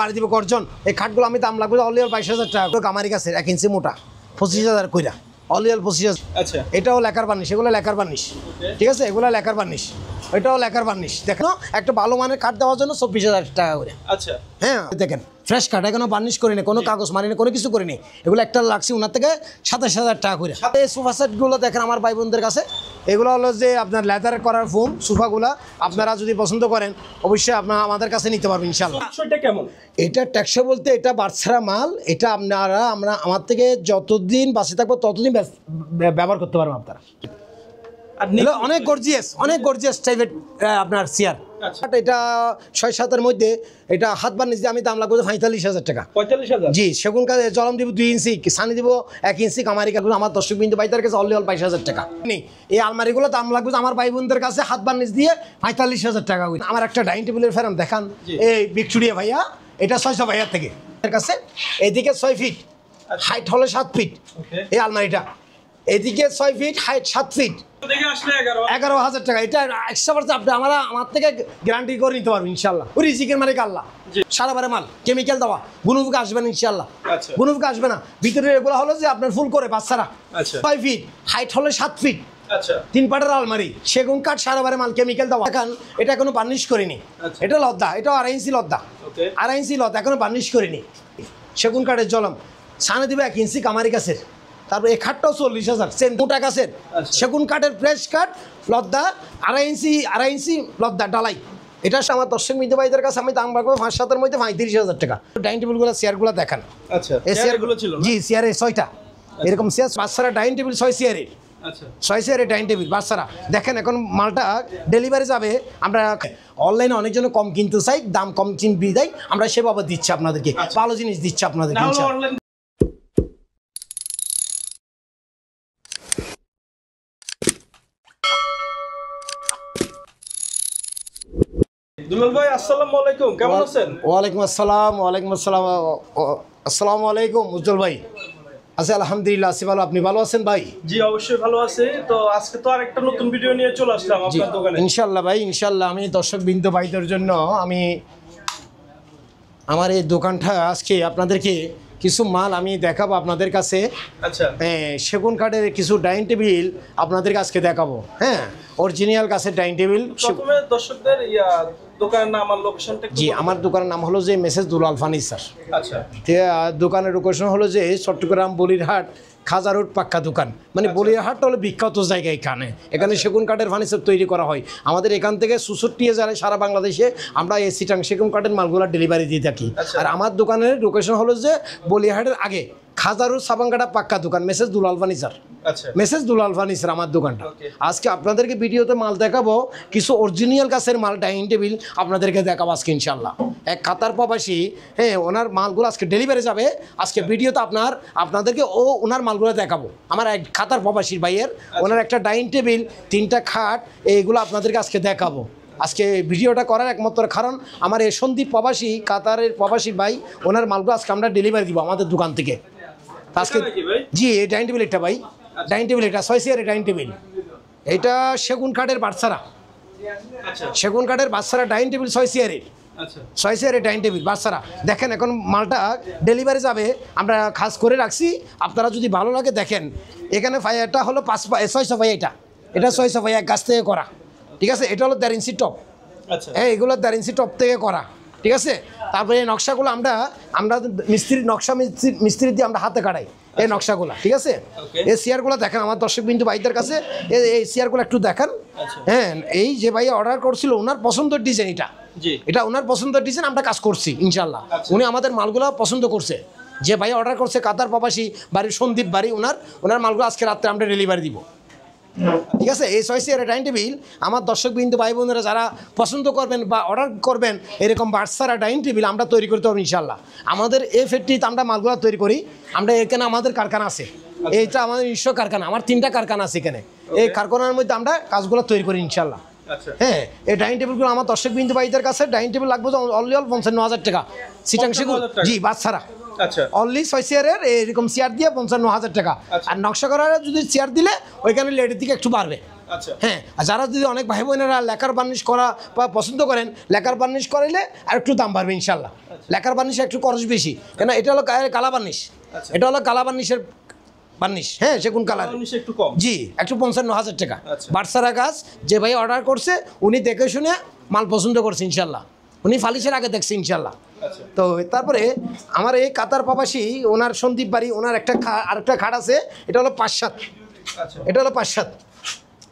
বাড়ি দিব গর্জন। এই খাটগুলো আমি দাম লাগবে অনলি 22,000 টাকা। গামারি গাছের 1 ইঞ্চি মোটা 25,000 কইরা অনলি 25,000। আচ্ছা, এটাও লেকার বার্নিশ, এগুলো লেকার বার্নিশ, ঠিক আছে, এগুলো লেকার বার্নিশ, এটাও লেকার বার্নিশ। দেখেন একটা ভালো মানের কাঠ দেওয়ার জন্য 24,000 টাকা করে। আচ্ছা, হ্যাঁ দেখেন ফ্রেশ কাঠ, এখনো বার্নিশ করিনি, কোনো কাগজ মারিনি, কোনো কিছু করিনি। এগুলো একটা লাগছে ওনার থেকে 27,000 টাকা করে। এই সোফা সেটগুলো দেখেন আমার ভাই বোনদের কাছে, এগুলো হলো যে আপনার লেদার করার ফোম সোফাগুলো। আপনারা যদি পছন্দ করেন অবশ্যই আপনারা আমাদের কাছে নিতে পারবেন ইনশাল্লাহ। এটা কেমন? এটা ট্যাক্সে বলতে এটা বাচ্চারা মাল, এটা আপনারা আমার থেকে যতদিন বাঁচে থাকবো ততদিন ব্যবহার করতে পারবেন আপনারা। অনেক গর্জিয়াস টাইপের আপনার চেয়ার। এটা 6-7-এর মধ্যে এটা হাত বার্নিশ দিয়ে আমি দাম লাগবে 45,000 টাকা। 45,000? জি, সেগুন কাজ জলম দিব 2 ইঞ্চি, সানি দিব 1 ইঞ্চি, কামারি কাঠগুলো আমার দর্শক বিন্দু ভাইদের কাছে অনলি 22,000 টাকা। এই আলমারিগুলো দাম লাগবে আমার ভাই বোনদের কাছে হাত বার্নিশ দিয়ে 45,000 টাকা। আমার একটা ডাইনিং টেবিলের ফেরাম দেখান, এই ভিক্টোরিয়া ভাইয়া, এটা 600 ভাইয়ার থেকে কাছে। এইদিকে 6 ফিট, হাইট হলো 7 ফিট এই আলমারিটা, এদিকে 6 ফিট, হাইট 7 ফিট, 11,000 টাকা। এটা 100% আপনি আমার থেকে গ্যারান্টি করে নিতে পারবেন ইনশাল্লাহ। ওই রিজিকের মালিক আল্লাহ, সারাবারে মাল কেমিক্যাল দেওয়া, গুণুফুকে আসবে না ইনশাল্লাহ, গুণুফুকে আসবে না। ভিতরে এগুলো হলো যে আপনার ফুল করে বাচ্চারা। 6 ফিট, হাইট হলো 7 ফিট, 3 পাটের আলমারি, সেগুন কাঠ, সারাবারে মাল কেমিক্যাল দেওয়া। এখন এটা এখনো বার্নিশ করিনি, এটা লদ্দা, এটাও 2.5 ইঞ্চি লদ্দা, 2.5 ইঞ্চি লদ্দা, এখনো বার্নিশ করিনি। সেগুন কাঠের জলম, সানে দিবে 1 ইঞ্চি কামারি গাছের। তারপরে এই খাটটাও 40,000, সেম মোটা গাছের সেগুন কাঠের ফ্রেশ কাঠ, লদ্দা 2.5 ইঞ্চি লদ্দা ডালাই। এটা আমার দর্শক মিত্র ভাইদের কাছে আমি দাম রাখবো 5-7-এর মধ্যে 35,000 টাকা। ডাইনিং টেবিলগুলো চেয়ারগুলো দেখান। আচ্ছা, এই চেয়ারগুলো ছিল? জি, চেয়ারে 6টা এরকম চেয়ার। বাচ্চারা ডাইনিং টেবিল 6 চেয়ারের, 6 চেয়ারের ডাইনিং টেবিল বাচ্চারা। দেখেন এখন মালটা ডেলিভারি যাবে, আমরা অনলাইনে অনেকজন কম কিনতে চাই, দাম কম চিনবি দেয়, আমরা সেভাবে দিচ্ছি আপনাদেরকে, ভালো জিনিস দিচ্ছি আপনাদেরকে। দুলাল ভাই আসসালামু আলাইকুম, কেমন আছেন? ওয়ালাইকুম আসসালাম। ওয়ালাইকুম আসসালাম। আসসালামু আলাইকুম উজ্জ্বল ভাই। আচ্ছা আলহামদুলিল্লাহ আছি ভালো, আপনি ভালো আছেন ভাই? জি অবশ্যই ভালো আছি। তো আজকে তো আরেকটা নতুন ভিডিও নিয়ে চলে আসলাম আপনার দোকানে। ইনশাআল্লাহ ভাই, ইনশাআল্লাহ আমি দর্শক বিন্দু ভাইদের জন্য আমি আমার এই দোকানটা আজকে আপনাদেরকে কিছু মাল আমি দেখাবো আপনাদের কাছে। আচ্ছা, সেগুন কাঠের কিছু ডাইনিং টেবিল আপনাদের আজকে দেখাবো। হ্যাঁ, অরিজিনাল গাছের ডাইনিং টেবিল। প্রথমে দর্শকদের দোকানের নাম আর লোকেশনটা? জি, আমার দোকানের নাম হলো যে মেসেজ দুলাল ফার্নিচার। আচ্ছা, দোকানের লোকেশন হলো যে চট্টগ্রাম বলিরহাট খাজা রোড পাক্কা দোকান, মানে বলিরহাটটা হলো বিখ্যাত জায়গা। এখানে সেগুন কাঠের ফার্নিচার তৈরি করা হয়। আমাদের এখান থেকে 64,000 সারা বাংলাদেশে আমরা এই সিটাং সেগুন কাঠের মালগুলো ডেলিভারি দিয়ে থাকি। আর আমার দোকানের লোকেশন হলো যে বলিরহাটের আগে খাজা রোড সাবাঙ্গাটা পাক্কা দোকান, মেসেজ দুলাল ফার্নিচার। মেসেজ দুলাল ফার্নিচার আমার দোকানটা। আজকে আপনাদেরকে ভিডিওতে মাল দেখাবো, কিছু অরিজিনাল গাছের মাল ডাইনিং টেবিল আপনাদেরকে দেখাবো আজকে ইনশাল্লাহ। এক কাতার প্রবাসী, হ্যাঁ, ওনার মালগুলো আজকে ডেলিভারি যাবে। আজকে ভিডিওতে আপনাদেরকে ওনার মালগুলো দেখাবো। আমার এক কাতার প্রবাসীর ভাইয়ের, ওনার একটা ডাইনিং টেবিল, 3টা খাট, এইগুলো আপনাদেরকে আজকে দেখাবো। আজকে ভিডিওটা করার একমাত্র কারণ আমার এই সন্দীপ প্রবাসী, কাতারের প্রবাসী ভাই, ওনার মালগুলো আজকে আমরা ডেলিভারি দিব আমাদের দোকান থেকে আজকে। জি, এই ডাইনিং টেবিল এটা ভাই, ডাইনিং টেবিল এটা 6 চেয়ারের ডাইনিং টেবিল। এটা সেগুন কাঠের বাচ্চারা, সেগুন কাঠের বাচ্চারা ডাইনিং টেবিল 6 চেয়ারের, 6 চেয়ারের ডাইনিং টেবিল বাচ্চারা। দেখেন এখন মালটা ডেলিভারি যাবে, আমরা খাস করে রাখছি। আপনারা যদি ভালো লাগে দেখেন, এখানে ফাইয়ারটা হলো 600 ফাইয়া, এটা 600 ফাইয়া এক গাছ থেকে করা, ঠিক আছে। এটা হলো 1.5 ইঞ্চি টপ, হ্যাঁ, এগুলো 1.5 ইঞ্চি টপ থেকে করা, ঠিক আছে। তারপরে এই নকশাগুলো আমরা মিস্ত্রির নকশা মিস্ত্রি দিয়ে আমরা হাতে কাটাই এই নকশাগুলো, ঠিক আছে। এই চেয়ারগুলো দেখেন আমার দর্শক বিন্দু ভাইদের কাছে, এই চেয়ারগুলো একটু দেখান। হ্যাঁ, এই যে ভাই অর্ডার করছিল ওনার পছন্দের ডিজাইন, এটা ওনার পছন্দের ডিজাইন, আমরা কাজ করছি ইনশাল্লাহ। উনি আমাদের মালগুলো পছন্দ করছে। যে ভাই অর্ডার করছে কাতার প্রবাসী বাড়ির সন্দীপ বাড়ি, ওনার মালগুলো আজকে রাত্রে আমরা ডেলিভারি দিব, ঠিক আছে। এই 6 চেয়ারের ডাইনিং টেবিল আমার দর্শক বিন্দু ভাই বোনেরা যারা পছন্দ করবেন বা অর্ডার করবেন এরকম বাচ্চারা ডাইনিং টেবিল আমরা তৈরি করতে পারবো ইনশাল্লাহ। আমাদের এই ফ্যাক্টরিতে আমরা মালগুলো তৈরি করি, আমরা এখানে আমাদের কারখানা আছে, এইটা আমাদের নিজস্ব কারখানা, আমার 3টা কারখানা আছে এখানে। এই কারখানার মধ্যে আমরা কাজগুলো তৈরি করি ইনশাল্লাহ। হ্যাঁ, এই ডাইনিং টেবিলগুলো আমার দর্শক বিন্দু ভাইদের কাছে ডাইনিং টেবিল লাগবে অনলি 55,000 টাকা। সিটাং সেগুন, জি, বাচ্চারা অনলি 6 চেয়ারের এরকম চেয়ার দিয়ে 55,000 টাকা। আর নকশা করার যদি চেয়ার দিলে ওইখানে লেডের দিকে একটু বাড়বে, আচ্ছা হ্যাঁ, আর যারা যদি অনেক ভাই বোনেরা লেকার বার্নিশ করা বা পছন্দ করেন, লেকার বার্নিশ করাইলে আর একটু দাম বাড়বে ইনশাল্লাহ। লেকার বার্নিশে একটু খরচ বেশি, কেন এটা হলো কালা বার্নিশ, এটা হলো কালা বার্নিশের বার্নিশ। হ্যাঁ, সেগুন কালার একটু কম, জি, 155,000 টাকা। আচ্ছা। বাটসারা গাছ যে ভাই অর্ডার করছে উনি দেখে শুনে মাল পছন্দ করছে ইনশাল্লাহ, উনি ফালিশের আগে দেখছে ইনশাল্লাহ। আচ্ছা তো তারপরে আমার এই কাতার প্রবাসী ওনার সন্দীপ বাড়ি, ওনার আরেকটা খাট আছে, এটা হলো 5-7, আচ্ছা এটা হলো 5-7,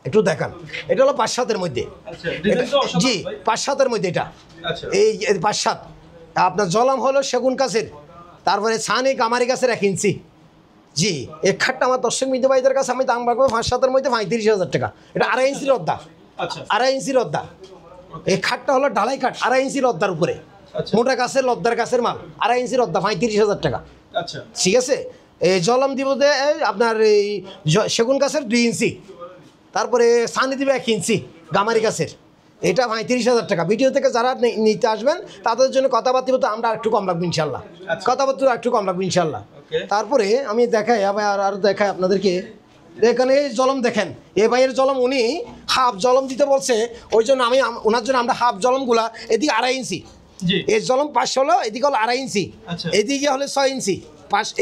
একটু দেখান, এটা হলো 5-7-এর মধ্যে। আচ্ছা ডিজাইন তো অসাধারণ জি, ভাই। 5-7-এর মধ্যে এটা, আচ্ছা এই 5-7। আপনার জলম হলো সেগুন গাছের, তারপরে ছানি কামারি গাছের 1 ইঞ্চি। জি, এই খাটটা আমার দর্শক মিন্দু ভাইদের কাছে আমি দাম রাখবো 5-7-এর মধ্যে 35,000 টাকা। এটা 2.5 ইঞ্চির অদ্দা, আচ্ছা 2.5 ইঞ্চির অদ্দা। এই খাটটা হলো ঢালাই খাট, 2.5 ইঞ্চির অদ্দার উপরে, আচ্ছা মোটা গাছের লদ্দার গাছের মাল, 2.5 ইঞ্চির অদ্দা, 35,000 টাকা। আচ্ছা ঠিক আছে। এই জলম দিব যে আপনার এই সেগুন গাছের 2 ইঞ্চি, তারপরে সানি দিবে 1 ইঞ্চি গামারি গাছের, এটা 35,000 টাকা। ভিডিও থেকে যারা নিতে আসবেন তাদের জন্য কথাবার্তা বলতে আমরা একটু কম রাখবো ইনশাল্লাহ, কথাবার্তা একটু কম রাখবো ইনশাল্লাহ। ওকে তারপরে আমি দেখাই আর দেখাই আপনাদেরকে, এখানে এই জলম দেখেন, এ ভাইয়ের জলম উনি হাফ জলম দিতে বলছে, ওই জন্য আমি ওনার জন্য আমরা হাফ জলমগুলা এদিকে 2.5 ইঞ্চি, জি এর জলম 5 হলো, এদিকে হলো 2.5 ইঞ্চি, আচ্ছা। এদিকে হলে 6 ইঞ্চি,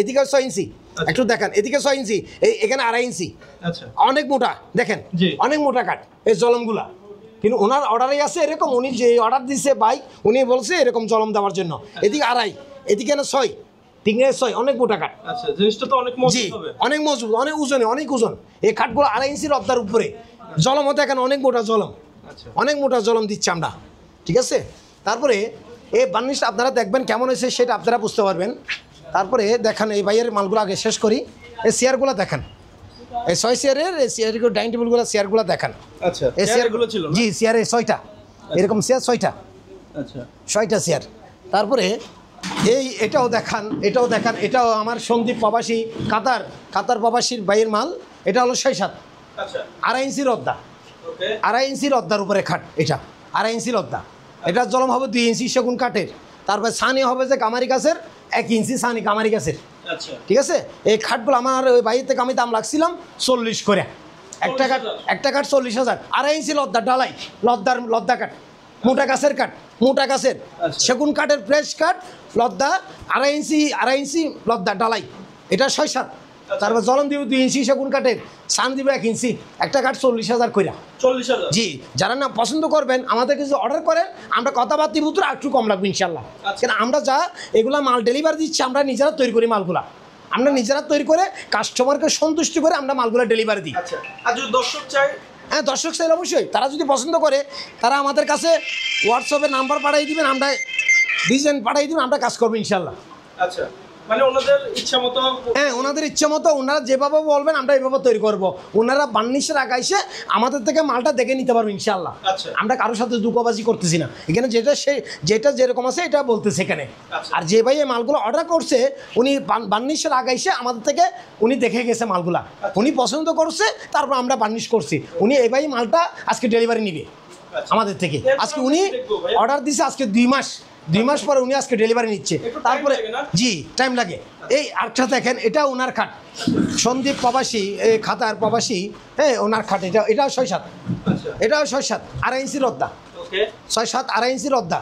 এদিকে 6 ইঞ্চি, একটু দেখেন, এদিকে 6 ইঞ্চি, এখানে 2.5 ইঞ্চি, আচ্ছা অনেক মোটা দেখেন, জি। অনেক মোটা কাঠ এই জলমগুলা। কিন্তু ওনার অর্ডারে আছে এরকম, উনি যে অর্ডার দিছে ভাই উনি বলছে এরকম জলম দেওয়ার জন্য, এদিকে 2.5, এদিকে না 6, 3-6, অনেক মোটা কাঠ। আচ্ছা জিনিসটা তো অনেক জি, মজবুত হবে। অনেক মজবুত, অনেক ওজনে, অনেক ওজন। এই কাঠগুলো 2.5 ইঞ্চির অর্ধার উপরে, জলম হতে এখানে অনেক মোটা জলম, আচ্ছা অনেক মোটা জলম দিচ্ছি আমরা। ঠিক আছে। তারপরে এই বার্নিশটা আপনারা দেখবেন কেমন হয়েছে সেটা আপনারা বুঝতে পারবেন। তারপরে দেখেন এই ভাইয়ের মালগুলো আগে শেষ করি। এই চেয়ারগুলো দেখেন, এই 6 চেয়ারের এই চেয়ারগুলো, ডাইনিং টেবিলগুলো, চেয়ারগুলো দেখেন। আচ্ছা এই চেয়ারগুলো ছিল না? জি, চেয়ারে 6টা, এরকম চেয়ার 6টা, আচ্ছা 6টা চেয়ার। তারপরে এটাও দেখান, এটাও দেখান, এটাও আমার সন্দীপ প্রবাসী কাতার প্রবাসীর ভাইয়ের মাল, এটা হলো 6-7, আচ্ছা 2.5 ইঞ্চির অদ্দা, ওকে 2.5 ইঞ্চির অদ্দার উপরে খাট, এটা 2.5 ইঞ্চির অদ্দা। এটার জলম হবে 2 ইঞ্চি সেগুন কাঠের, তারপরে ছানি হবে যে কামারি গাছের 1 ইঞ্চি ছানি কামারি গাছের। আচ্ছা ঠিক আছে। এই খাটগুলো আমার ওই বাইরে থেকে আমি দাম রাখছিলাম 40 করে, একটা কাঠ 40,000, 2.5 ইঞ্চি লদ্দা ঢালাই, লদ্দা কাঠ, মোটা গাছের কাঠ, মোটা গাছের আচ্ছা। সেগুন কাঠের ফ্রেশ কাঠ, লদ্দা 2.5 ইঞ্চি লদ্দা ঢালাই, এটা 6-7। তারপর জলম দিব 2 ইঞ্চি সেগুন কাঠের, সান দিব 1 ইঞ্চি, একটা কাঠ 40,000 কইরা। 40,000 জি, যারা না পছন্দ করবেন আমাদেরকে যদি অর্ডার করেন আমরা কথাবার্তা বুঝতে একটু কম লাগবে ইনশাল্লাহ। আচ্ছা। কেন আমরা যা এগুলা মাল ডেলিভারি দিচ্ছি, আমরা নিজেরা তৈরি করি মালগুলা, আমরা নিজেরা তৈরি করে কাস্টমারকে সন্তুষ্টি করে আমরা মালগুলো ডেলিভারি দিই। আচ্ছা আর যদি দর্শক চাই? হ্যাঁ, দর্শক চাইলে অবশ্যই তারা যদি পছন্দ করে তারা আমাদের কাছে হোয়াটসঅ্যাপে নাম্বার পাঠিয়ে দিবেন, আমরা ডিজাইন পাঠিয়ে দিবেন, আমরা কাজ করবো ইনশাল্লাহ। আচ্ছা মানে ওনাদের ইচ্ছা মতো? হ্যাঁ, ওনাদের ইচ্ছে মতো ওনারা যেভাবে বলবেন আমরা এইভাবে তৈরি করব। ওনারা বার্নিশের আগে এসে আমাদের থেকে মালটা দেখে নিতে পারবো ইনশাল্লাহ। আচ্ছা। আমরা কারোর সাথে দুঃখবাজি করতেছি না, এখানে যেটা যেরকম আছে এটা বলতেছে এখানে। আচ্ছা। আর যে ভাই এই মালগুলো অর্ডার করছে উনি বার্নিশের আগে এসে আমাদের থেকে উনি দেখে গেছে মালগুলা, উনি পছন্দ করছে, তারপর আমরা বার্নিশ করছি। উনি এই ভাই মালটা আজকে ডেলিভারি নিবে আমাদের থেকে। আজকে উনি অর্ডার দিছে আজকে 2 মাস পরে উনি আজকে ডেলিভারি নিচ্ছে। তারপরে জি টাইম লাগে। এই আরেকটা দেখেন, এটা ওনার খাট, সন্দীপ প্রবাসী, এই খাতার প্রবাসী, হ্যাঁ ওনার খাট, এটাও 6-7, আচ্ছা এটাও 6-7, 2.5 ইঞ্চির অদ্দা, ওকে 6-7, 2.5 ইঞ্চির অদ্দা,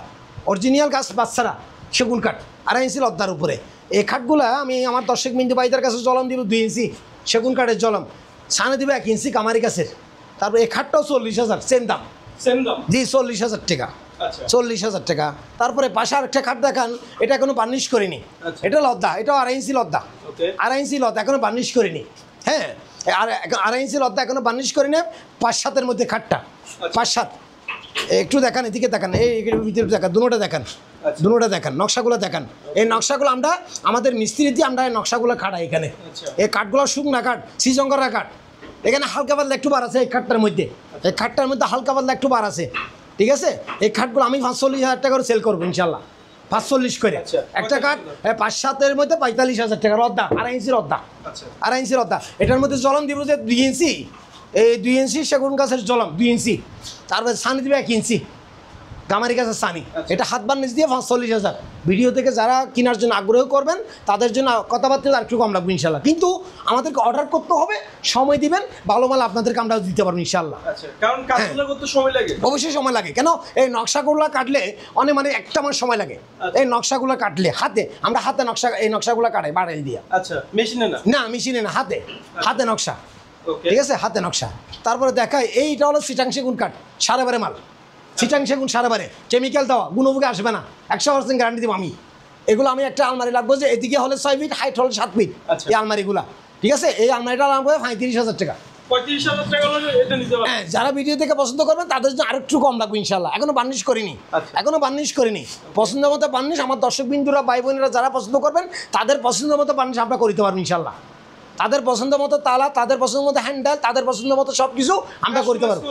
অরিজিনাল গাছ বাচ্চারা সেগুন কাঠ, 2.5 ইঞ্চির অদ্দার উপরে। এই খাটগুলা আমি আমার দর্শক বিন্দু ভাইদের কাছে জলম দিব 2 ইঞ্চি সেগুন কাঠের জলম, সামনে দিবে 1 ইঞ্চি কামারি গাছের। তারপর এই খাটটাও 40,000, সেম দাম জি, 40,000 টাকা, আচ্ছা 40,000 টাকা। তারপরে পাশে আরেকটা খাট দেখান, এটা এখনো বার্নিশ করিনি, আচ্ছা। এটা লদ্দা, এটাও 2.5 ইঞ্চি লদ্দা, ওকে 2.5 ইঞ্চি লদ্দা এখনো বার্নিশ করিনি। হ্যাঁ, আর 2.5 ইঞ্চি লদ্দা এখনো বার্নিশ করিনি। 5-7-এর মধ্যে খাটটা, 5-7। একটু দেখান, এদিকে দেখান, এই ভিতরে দেখান, দুটোটা দেখান, আচ্ছা। দুটোটা দেখান, নকশাগুলো দেখান। এই নকশাগুলো আমরা আমাদের মিস্ত্রি দিয়ে আমরা এই নকশাগুলো খাটাই এখানে। আচ্ছা। এই কাঠগুলো শুকনা কাঠ, শ্রীজঙ্করা কাঠ, এখানে হালকা পাতলা একটু বার আছে এই খাটটার মধ্যে, এই খাটটার মধ্যে হালকা পাতলা একটু বার আছে। ঠিক আছে। এই খাটগুলো আমি 45,000 টাকা করে সেল করবো ইনশাল্লাহ, 45 করে। আচ্ছা। একটা কাঠ 5-7-এর মধ্যে 45,000 টাকা, রদ্দা 2.5 ইঞ্চির রদ্দা, আচ্ছা 2.5 ইঞ্চির রদ্দা। এটার মধ্যে জলম দিব যে 2 ইঞ্চি, এই 2 ইঞ্চি সেগুন গাছের জলম 2 ইঞ্চি, তারপরে ছানি দিবে 1 ইঞ্চি, গামারি গাছের সানি, এটা হাত বার্নিশ দিয়ে 45,000। ভিডিও থেকে যারা কেনার জন্য আগ্রহ করবেন তাদের জন্য কথাবার্তা আর একটু কম লাগবে ইনশাল্লাহ। কিন্তু আমাদেরকে অর্ডার করতে হবে, সময় দিবেন, ভালো মাল আপনাদেরকে আমরা দিতে পারবো ইনশাল্লাহ। কারণ কাজগুলো করতে সময় লাগে, অবশ্যই সময় লাগে। কেন এই নকশাগুলো কাটলে অনেক একটা মাস সময় লাগে। এই নকশাগুলো কাটলে আমরা হাতে নকশা, এই নকশাগুলো কাটাই বাড়াই দিয়ে। আচ্ছা, মেশিনে না? না, মেশিনে না, হাতে নকশা। ঠিক আছে, হাতে নকশা। তারপরে দেখায় এইটা হলো চিটাং সেগুন কাঠ, 12.5 মাল। চিটাং সেগুন 12.5, কেমিক্যাল দেওয়া, গুণভোগে আসবে না, 100% গ্যারান্টি দিব আমি। এগুলো আমি একটা আলমারি লাগবো, যে এদিকে হলে 6 ফিট, হাইট হলে 7 ফিট, এই আলমারিগুলা। ঠিক আছে, এই আলমারিটা লাগবে 35,000 টাকা। 35,000 টাকা হলে এটা নিতে পারবেন। হ্যাঁ, যারা ভিডিও থেকে পছন্দ করবেন তাদের জন্য আরেকটু কম লাগবে ইনশাল্লাহ। এখনো বার্নিশ করিনি, পছন্দ মতো বার্নিশ আমার দর্শক বিন্দুরা, ভাই বোনেরা যারা পছন্দ করবেন তাদের পছন্দ মতো বার্নিশ আমরা করতে পারবো ইনশাল্লাহ। তাদের পছন্দ মতো তালা, তাদের পছন্দ মতো হ্যান্ডেল, তাদের পছন্দ মতো সব কিছু আমরা করতে পারবো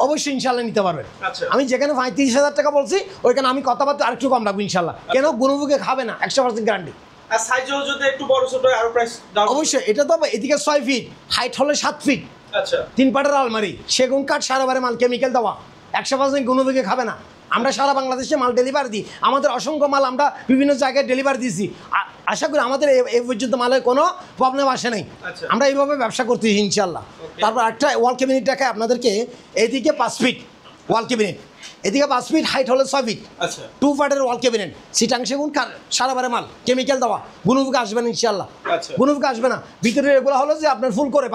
অবশ্যই ইনশাল্লাহ, নিতে পারবেন। আমি যেখানে 35,000 টাকা বলছি ওইখানে আমি কথাবার্তা আরেকটু কম লাগবে ইনশাল্লাহ। কেন গুণভোগে খাবে না, 100% গ্যারান্টি। আর সাইজও যদি একটু বড় ছোট হয় আরো প্রাইস দাম অবশ্যই। এটা তো এদিকে 6 ফিট, হাইট হলে 7 ফিট। আচ্ছা, 3 পাটের আলমারি, সেগুন কাঠ, 12.5 মাল, কেমিক্যাল দেওয়া, 100% গুণভোগে খাবে না। আমরা সারা বাংলাদেশে মাল ডেলিভারি দিই, আমাদের অসংখ্য মাল আমরা বিভিন্ন জায়গায় ডেলিভারি দিয়েছি। আশা করি আমাদের এই পর্যন্ত মালের কোনো প্রবলেম আসে নাই। আমরা এইভাবে ব্যবসা করতেছি ইনশাল্লাহ। তারপর একটা ওয়াল ক্যাবিনেট দেখায় আপনাদেরকে। এদিকে 5 ফিট ওয়াল ক্যাবিনেট, এদিকে 5 ফিট, হাইট হলে 6 ফিট। 2 পার্টের ওয়াল ক্যাবিনেট, চিটাং সেগুন কাঠ, 12.5 মাল, কেমিক্যাল দেওয়া, গুণভোগে আসবে না ইনশাল্লাহ। গুণভোগে আসবে না। ভিতরে এগুলো হলো যে আপনার ফুল করে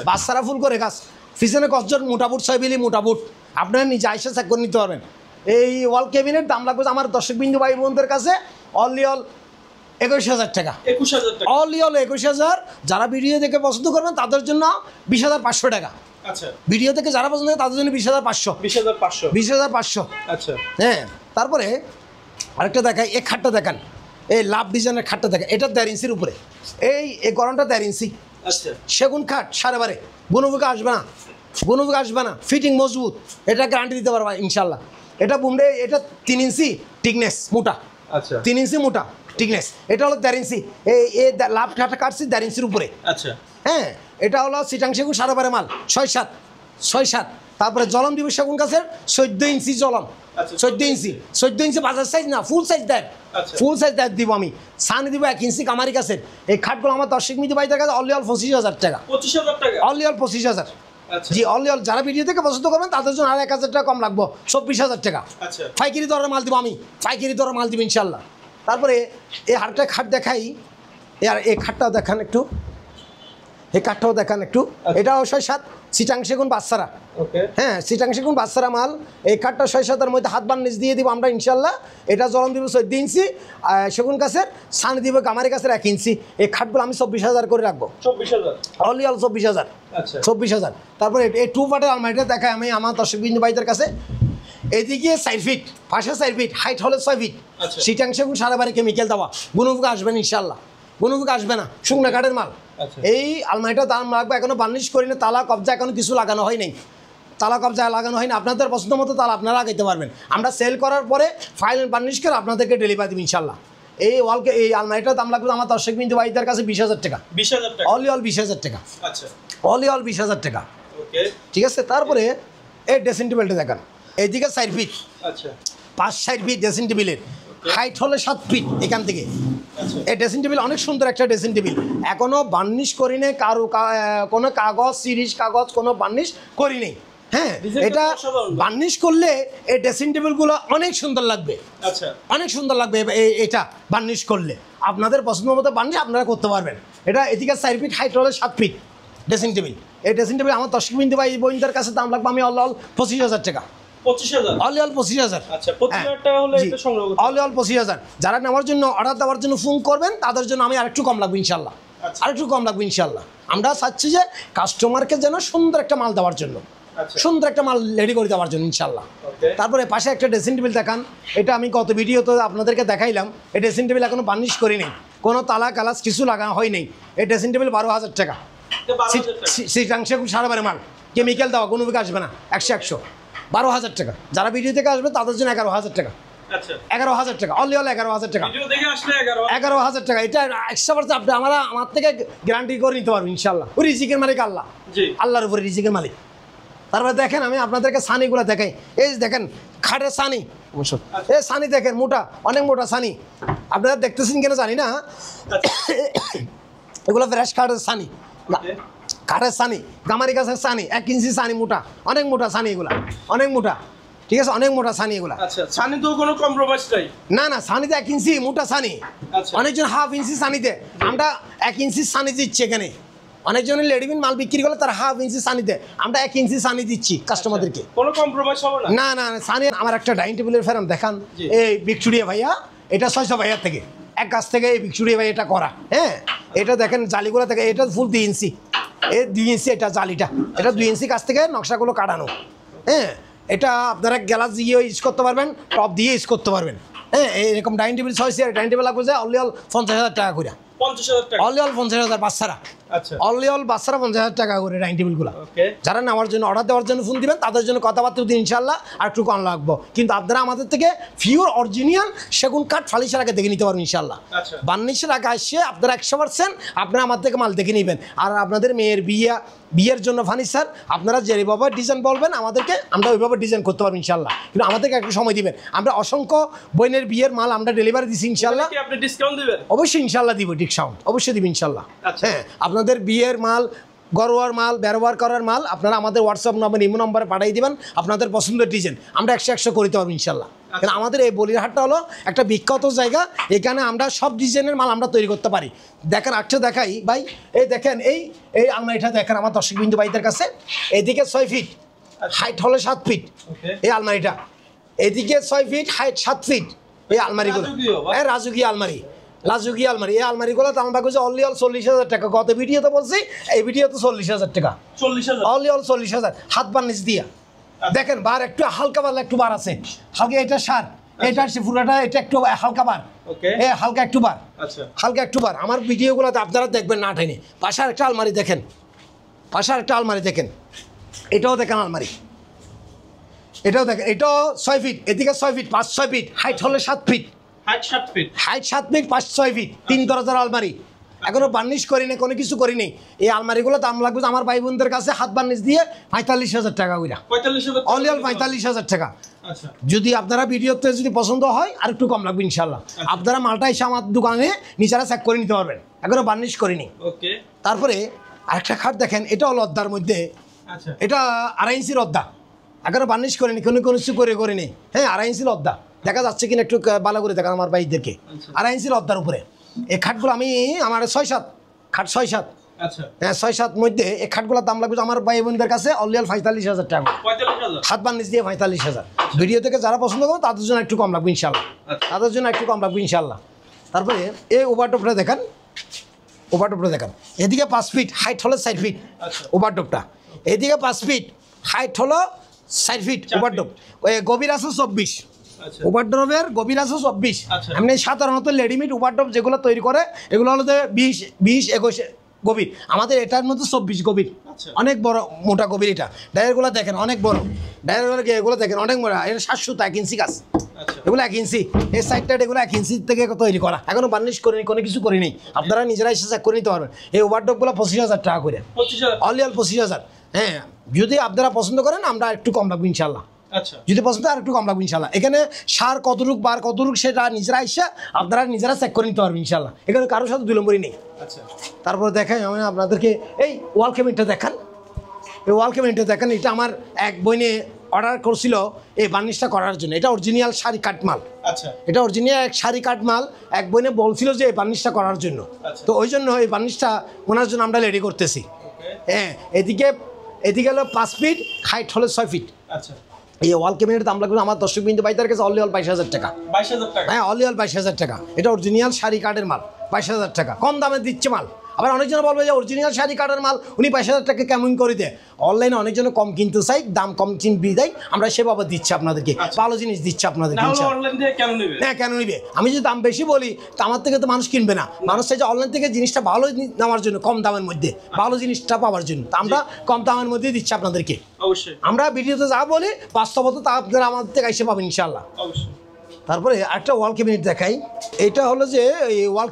বাচ্চারা ফুল করে গাছ, পিছনে কসজন মোটা বুট, 6 মিলি মোটা বুট, আপনারা নিজে আইসা চেক করে নিতে পারবেন। এই ওয়াল ক্যাবিনেট দাম লাগবে আমার দর্শক বিন্দু ভাই বোনদের কাছে অনলি 21,000 টাকা। 21,000 টাকা, অনলি 21,000। যারা ভিডিও দেখে পছন্দ করবেন তাদের জন্য 20,500 টাকা। আচ্ছা, ভিডিও থেকে যারা পছন্দ করে তাদের জন্য 20,500। 20,500। আচ্ছা, হ্যাঁ। তারপরে আরেকটা দেখাই, এই খাটটা দেখান, এই লাভ ডিজাইনের খাটটা দেখেন, এটা 1.5 ইঞ্চির উপরে, এই গরমটা 1.5 ইঞ্চি। আচ্ছা, সেগুন কাঠ, 12.5, গুণভোগে আসবে না, ফিটিং মজবুত, এটা গ্যারান্টি দিতে পারবা ইনশাল্লাহ। এটা বুমডে, এটা 3 ইঞ্চি টিকনেস মোটা। আচ্ছা, 3 ইঞ্চি মোটা টিকনেস। এটা হলো 1.5 ইঞ্চি। এই লাভ খাটটা কাটছি 1.5 ইঞ্চির উপরে। আচ্ছা, হ্যাঁ, এটা হলো চিটাং সেগুন 12.5 মাল, 6-7। তারপরে জলম দিব সেগুন গাছের 14 ইঞ্চি জলম, 14 ইঞ্চি বাজার সাইজ না, ফুল সাইজ দেয়, ফুল সাইজ দেয় দিব আমি। সানি দিব 1 ইঞ্চি কামারি গাছের। এই খাটগুলো আমার দর্শক মিটি ভাইদের কাছে অনলি 25,000 টাকা। 25,000 টাকা, অনলি 25,000। জি, অনলি যারা ভিডিও থেকে পছন্দ করবেন তাদের জন্য আর 1,000 টাকা কম লাগবো, 24,000 টাকা। আচ্ছা, পাইকারি দরে মাল দিব আমি, পাইকারি দরে মাল দিব ইনশাল্লাহ। তারপরে এই আরেকটা খাট দেখাই, এই খাটটাও দেখান একটু, এই কাঠটাও দেখান একটু। এটাও 6-7, চিটাং সেগুন বাচ্চারা। হ্যাঁ, চিটাং সেগুন বাচ্চারা মাল। এই কাঠটা 6-7-এর মধ্যে হাত বার্নিশ দিয়ে দিব আমরা ইনশাল্লাহ। এটা জলম দিব 14 ইঞ্চি, সেগুন গাছের, সানি দিব গামারি গাছের 1 ইঞ্চি। এই খাটগুলো আমি 24,000 করে রাখবো। 24,000, অনলি 24,000। আচ্ছা, 24,000। তারপরে এই 2 পার্টের আলমারিটা দেখায় আমি আমার দর্শক বিন্দু ভাইদের কাছে। এদিকে 4 ফিট, পাশে 4 ফিট, হাইট হলে 6 ফিট, চিটাং সেগুন 12.5, কেমিক্যাল দেওয়া, গুণভোগে আসবে না ইনশাল্লাহ। গুণভোগে আসবে না, শুকনা কাঠের মাল। এই আলমারিটার দাম লাগবে, এখনো বার্নিশ করি না, তালা কবজা এখনো কিছু লাগানো হয় নাই, তালা কবজা লাগানো হয় না। আপনাদের পছন্দ মতো তালা আপনারা লাগাইতে পারবেন। আমরা সেল করার পরে ফাইল বার্নিশ করে আপনাদেরকে ডেলিভারি দেব ইনশাল্লাহ। এই আলমারিটার দাম লাগবে আমার দর্শক বিন্দু ভাইদের কাছে 20,000 টাকা। 20,000 টাকা, অনলি 20,000 টাকা। আচ্ছা, অনলি 20,000 টাকা। ওকে, ঠিক আছে। তারপরে এই ড্রেসিং টেবিলটা দেখান, এইদিকে 4 ফিট, আচ্ছা, 5-6 ফিট ড্রেসিং টেবিলের, হাইট হলে 7 ফিট এখান থেকে। এই ড্রেসিং টেবিল অনেক সুন্দর একটা ড্রেসিং টেবিল, এখনো বার্নিশ করি নেই, কোনো কাগজ, সিরিজ কাগজ কোনো বার্নিশ করি নেই। হ্যাঁ, এটা বার্নিশ করলে এই ড্রেসিং টেবিলগুলো অনেক সুন্দর লাগবে। আচ্ছা, অনেক সুন্দর লাগবে এটা বার্নিশ করলে। আপনাদের পছন্দ মতো বার্নিশ আপনারা করতে পারবেন। এটা এদিকে 4 ফিট, হাইট হলে 7 ফিট ড্রেসিং টেবিল। এই ড্রেসিং টেবিল আমার দর্শক বিন্দু ভাই বোনদের কাছে দাম লাগবে আমি অল 25,000 টাকা। 25,000, অল 25,000। আচ্ছা, 25,000 টাকা হলে এটা সংগ্রহ করতে অল 25,000। যারা নেওয়ার জন্য, অর্ডার দেওয়ার জন্য ফোন করবেন তাদের জন্য আমি আরেকটু কম লাগবে ইনশাল্লাহ, আরেকটু কম লাগবে ইনশাল্লাহ। আমরা চাচ্ছি যে কাস্টমারকে যেন সুন্দর একটা মাল দেওয়ার জন্য, সুন্দর একটা মাল রেডি করে দেওয়ার জন্য ইনশাল্লাহ। তারপরে পাশে একটা ড্রেসিং টেবিল দেখান, এটা আমি গত ভিডিওতে আপনাদেরকে দেখাইলাম। এই ড্রেসিং টেবিল এখনো বার্নিশ করি নেই, কোনো তালা কালাস কিছু লাগানো হয় নাই। এই ড্রেসিং টেবিল 12,000 টাকা। চিটাং সেগুন 12.5 মাল, কেমিক্যাল দেওয়া, কোনো বিকাশ আসবে না, 100 12,000 টাকা। যারা ভিডিও থেকে আসবে তাদের জন্য 11,000 টাকা। 11,000 টাকা, অনলি 11,000 টাকা। 11,000 টাকা। এটা 100% আপনি আমার থেকে গ্যারান্টি করে নিতে পারবেন ইনশাল্লাহ। ওই রিজিকের মালিক আল্লাহ, আল্লাহর উপরে রিজিকের মালিক। তারপরে দেখেন আমি আপনাদেরকে সানিগুলো দেখাই। এই দেখেন খাটের সানি এ সানি দেখেন মোটা, অনেক মোটা সানি। আপনারা দেখতেছেন কিনা জানি না, এগুলো ফ্রেশ খাটের সানি, কাঠের সানি, গামারি গাছের সানি, 1 ইঞ্চি সানি মোটা, অনেক মোটা সানি এগুলা, অনেক মোটা, ঠিক আছে, অনেক মোটা সানি এগুলা। আচ্ছা সানি তো কোনো কম্প্রোমাইজ নাই? না না, সানিতে 1 ইঞ্চি মোটা সানি। আচ্ছা। অনেকজন 1/2 ইঞ্চি সানিতে, আমরা 1 ইঞ্চি সানি দিচ্ছি এখানে। অনেকজনের রেডিমেড মাল বিক্রি করলে তার 1/2 ইঞ্চি সানিতে, আমরা 1 ইঞ্চি সানি দিচ্ছি কাস্টমারদেরকে। কোনো কম্প্রোমাইজ হবে না? না না না, সানি আমার একটা ডাইনিং টেবিলের ফেরাম দেখান, এই ভিক্টোরিয়া ভাইয়া, এটা 600 ভাইয়ার থেকে, এক গাছ থেকে এই ভিক্টোরিয়া ভাই এটা করা। হ্যাঁ, এটা দেখেন জালিগুলো থেকে, এটা ফুল 2 ইঞ্চি, এই 2 ইঞ্চি এটা জালিটা, এটা 2 ইঞ্চি গাছ থেকে নকশাগুলো কাটানো। হ্যাঁ, এটা আপনারা গ্লাস দিয়ে ইউজ করতে পারবেন, টপ দিয়ে ইউজ করতে পারবেন। হ্যাঁ, এরকম dining table 6 chair dining table লাগবে যে অনলি 50,000 টাকা করে। 50,000 টাকা? অনলি 50,000 বাচ্চারা, আচ্ছা অনলি 50,000 টাকা করে ডাইনিং টেবিলগুলো। ওকে। যারা নেওয়ার জন্য অর্ডার দেওয়ার জন্য ফোন দিবেন তাদের জন্য কথাবার্তা দিন ইনশাল্লাহ আর একটু কম লাগবো, কিন্তু আপনারা আমাদের থেকে পিওর অরিজিনাল সেগুন কাঠ ফার্নিচার আগে দেখে নিতে পারবেন ইনশাল্লাহ। আচ্ছা। বার্নিশের আগে আসছে আপনারা 100% আপনারা আমার থেকে মাল দেখে নেবেন। আর আপনাদের মেয়ের বিয়ের জন্য ফার্নিচার আপনারা যেভাবে ডিজাইন বলবেন আমাদেরকে, আমরা ওইভাবে ডিজাইন করতে পারবো ইনশাল্লাহ, কিন্তু আমাদেরকে একটু সময় দিবেন। আমরা অসংখ্য বোনের বিয়ের মাল আমরা ডেলিভারি দিচ্ছি ইনশাল্লাহ। কি আপনি ডিসকাউন্ট দিবেন? অবশ্যই ইনশাল্লাহ দিব, ডিসকাউন্ট অবশ্যই দিব ইনশাল্লাহ। আচ্ছা। হ্যাঁ, আপনাদের বিয়ের মাল, গরোয়ার মাল, ব্যবহার করার মাল আপনারা আমাদের হোয়াটসঅ্যাপ নম্বর, ইমো নম্বরে পাঠিয়ে দিবেন আপনাদের পছন্দের ডিজাইন, আমরা 100 করে দিতে পারবো ইনশাল্লাহ। কারণ আমাদের এই বলিরহাটটা হলো একটা বিখ্যাত জায়গা, এখানে আমরা সব ডিজাইনের মাল আমরা তৈরি করতে পারি। দেখেন একটা দেখাই ভাই, এই দেখেন এই আলমারিটা দেখেন আমার দর্শকবিন্দু ভাইদের কাছে, এদিকে 6 ফিট, হাইট হলো 7 ফিট এই আলমারিটা, এদিকে 6 ফিট, হাইট 7 ফিট এই আলমারিগুলো। হ্যাঁ, রাজকীয় আলমারি, রাজকীয় আলমারি। এই আলমারিগুলো দাম রাখছে অনলি 40,000 টাকা। গত ভিডিওতে বলছি, এই ভিডিওতে 40,000 টাকা, 40,000 অনলি 40,000, হাত বার্নিশ দিয়া। দেখেন বার একটু হালকা বার, একটু বার আছে হালকা, এটা সার, এটা পুরোটা, এটা একটু হালকা বার, হালকা একটু বার, হালকা একটু বার। আমার ভিডিওগুলোতে আপনারা দেখবেন না টেনে। পাশার একটা আলমারি দেখেন, পাশার একটা আলমারি দেখেন, এটাও দেখেন আলমারি, এটাও দেখেন, এটাও 6 ফিট, এদিকে 6 ফিট, 5-6 ফিট, হাইট হলে 7 feet, height 7 feet, height 7 feet, 5-6 feet, 3 দরজার আলমারি। এখনো বার্নিশ করি না, কোনো কিছু করি নেই। এই আলমারিগুলো দাম লাগবে আমার ভাই বোনদের কাছে হাত বার্নিশ দিয়ে 45,000 টাকা কইরা, 45,000 অনলি 45,000 টাকা। আচ্ছা। যদি আপনারা ভিডিওতে যদি পছন্দ হয় আর একটু কম লাগবে ইনশাল্লাহ। আপনারা মালটা এসে আমার দোকানে নিজেরা চেক করে নিতে পারবেন, এখনো বার্নিশ করিনি। ওকে। তারপরে আরেকটা খাট দেখেন, এটা হলো অদ্দার মধ্যে, আচ্ছা, এটা 2.5 ইঞ্চির অদ্দা, এখনো বার্নিশ করিনি, কোনো কিছু করে নেই। হ্যাঁ, 2.5 ইঞ্চির অদ্দা দেখা যাচ্ছে কিনা একটু ভালো করে দেখান আমার ভাইদেরকে। 2.5 ইঞ্চির অদ্দার উপরে এই খাটগুলো আমি আমার 6-7 খাট, 6-7, আচ্ছা, হ্যাঁ 6-7 মধ্যে এই খাটগুলোর দাম লাগবে আমার ভাই বোনদের কাছে অনলি 45,000 টাকা, 45,000 হাত বার্নিশ দিয়ে 45,000। ভিডিও থেকে যারা পছন্দ করবে তাদের জন্য একটু কম লাগবে ইনশাল্লাহ, তাদের জন্য একটু কম লাগবে ইনশাল্লাহ। তারপরে এই ওভারটপটা দেখেন, ওভারটপটা দেখেন, এদিকে 5 ফিট, হাইট হলো 4 ফিট ওভারটপটা, এদিকে 5 ফিট, হাইট হলো 4 ফিট ওভারটপ, ওই গভীর আছে 24, ওভারড্রপের গভীর আছে 24। এমনি সাধারণত রেডিমেড ওভারড্রপ যেগুলো তৈরি করে এগুলো হলো 20-21 গভীর, আমাদের এটার মধ্যে 24 গভীর, অনেক বড় মোটা গভীর। এটা ডায়ারগুলো দেখেন অনেক বড়, ডায়ারগুলো এগুলো দেখেন অনেক বড়, এটা 700 1 ইঞ্চি গাছ, এগুলো 1 ইঞ্চি, এই সাইডটা এগুলো 1 ইঞ্চি থেকে তৈরি করা, এখনো বার্নিশ করিনি, কোনো কিছু করিনি। আপনারা নিজেরাই এসে চেক করে নিতে পারবেন। এই ওভারড্রপগুলো 25,000 টাকা করে, অনলি 25,000। হ্যাঁ, যদি আপনারা পছন্দ করেন আমরা একটু কম লাগবে ইনশাল্লাহ, যদি পছন্দ আর একটু কম লাগবে ইনশাল্লাহ। এখানে সার কতটুক বার কতটুক সেটা নিজেরা এসে আপনারা নিজেরা চেক করে নিতে পারবেন ইনশাল্লাহ, এখানে কারোর সাথে 2 নম্বরই নেই। তারপরে দেখাই আমি আপনাদেরকে এই ওয়াল ক্যাবিনেটটা দেখান, এই ওয়াল ক্যাবিনেটটা দেখেন, এটা আমার এক বোনে অর্ডার করছিল এই বার্নিশটা করার জন্য। এটা অরিজিনাল শাড়ি কাটমাল, এটা অরিজিনাল এক শাড়ি কাটমাল, এক বোনে বলছিল যে এই বার্নিশটা করার জন্য, তো ওই জন্য এই বার্নিশটা ওনার জন্য আমরা রেডি করতেছি। হ্যাঁ, এদিকে হলো 5 ফিট, হাইট হলো 6 ফিট। এই ওয়াল ক্যাবিনেটের দাম লাগবে আমার দর্শকবিন্দু ভাইদের কাছে অনলি 22,000 টাকা। হ্যাঁ, অনলি 22,000 টাকা, এটা অরিজিনাল শাড়ি কাঠের মাল, 22,000 টাকা কম দামে দিচ্ছে মাল। আবার অনেকজন বলবে যে অরিজিনাল শাড়ি কাঠের মাল উনি 22,000 টাকা কেমন করে দেয়। অনলাইনে অনেকজন কম কিনতে চাই, দাম কম চিনবি দেয়, আমরা সেভাবে দিচ্ছি আপনাদেরকে, ভালো জিনিস দিচ্ছি আপনাদেরকে। হ্যাঁ, কেন নিবে? আমি যদি দাম বেশি বলি তা আমার থেকে তো মানুষ কিনবে না, মানুষ চাই যে অনলাইন থেকে জিনিসটা ভালো নেওয়ার জন্য, কম দামের মধ্যে ভালো জিনিসটা পাওয়ার জন্য, তা আমরা কম দামের মধ্যে দিচ্ছি আপনাদেরকে। অবশ্যই আমরা ভিডিওতে যা বলি বাস্তবতা তা আপনারা আমাদের থেকে এসে পাবেন ইনশাল্লাহ। অবশ্যই। তারপরে একটা ওয়াল ক্যাবিনেট দেখাই, এটা হলো যে এই ওয়াল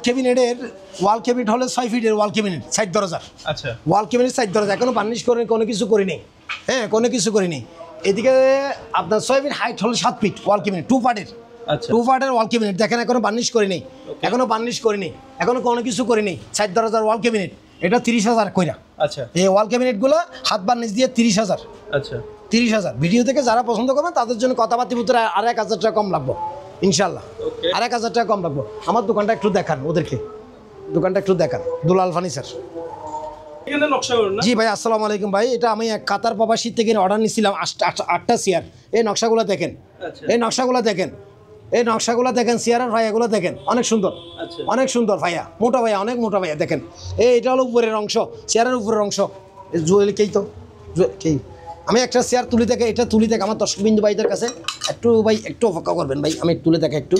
ক্যাবিনেট হলো 6 ফিটের ওয়াল ক্যাবিনেট, 60 দরজার। আচ্ছা, ওয়াল ক্যাবিনেট 60 দরজা, এখনো বার্নিশ করে কোনো কিছু করি নেই। হ্যাঁ, কোনো কিছু করি নেই। এদিকে আপনার 6 ফিট হাইট হলো 7 ফিট ওয়াল ক্যাবিনেট 2 পার্টের। আচ্ছা 2 পার্টের ওয়াল ক্যাবিনেট দেখেন, এখনো বার্নিশ করিনি, এখনো বার্নিশ করিনি, এখনো কোনো কিছু করিনি। 4 দরজার ওয়াল ক্যাবিনেট, এটা 30,000 কইরা। আচ্ছা এই ওয়াল ক্যাবিনেটগুলো হাত বার্নিশ দিয়ে 30,000। আচ্ছা 30,000। ভিডিও থেকে যারা পছন্দ করবেন তাদের জন্য কথাবার্তা ভিতরে আর 1,000 টাকা কম লাগবে ইনশাল্লাহ। ওকে আর 1,000 টাকা কম লাগবে। আমার দোকানটা একটু দেখান ওদেরকে, দোকানটা একটু দেখান, দুলাল ফার্নিচার। এখানে নকশা করুন না? জি ভাই, আসসালামু আলাইকুম ভাই। এটা আমি এক কাতার প্রবাসী থেকে অর্ডার নিয়েছিলাম 8টা চেয়ার। এই নকশাগুলো দেখেন, আচ্ছা এই নকশাগুলো দেখেন, এই নকশাগুলো দেখেন, চেয়ারের ভাইয়াগুলো দেখেন, অনেক সুন্দর, আচ্ছা অনেক সুন্দর ভাইয়া, মোটা ভাইয়া, অনেক মোটা ভাইয়া দেখেন। এটা হলো উপরের অংশ, চেয়ারের উপরের অংশ। জুয়েল কেই তো কেই আমি একটা চেয়ার তুলি থেকে, এটা তুলি থেকে আমার দর্শক বিন্দু ভাইদের কাছে একটু ভাই একটু অপেক্ষা করবেন ভাই, আমি তুলে থেকে একটু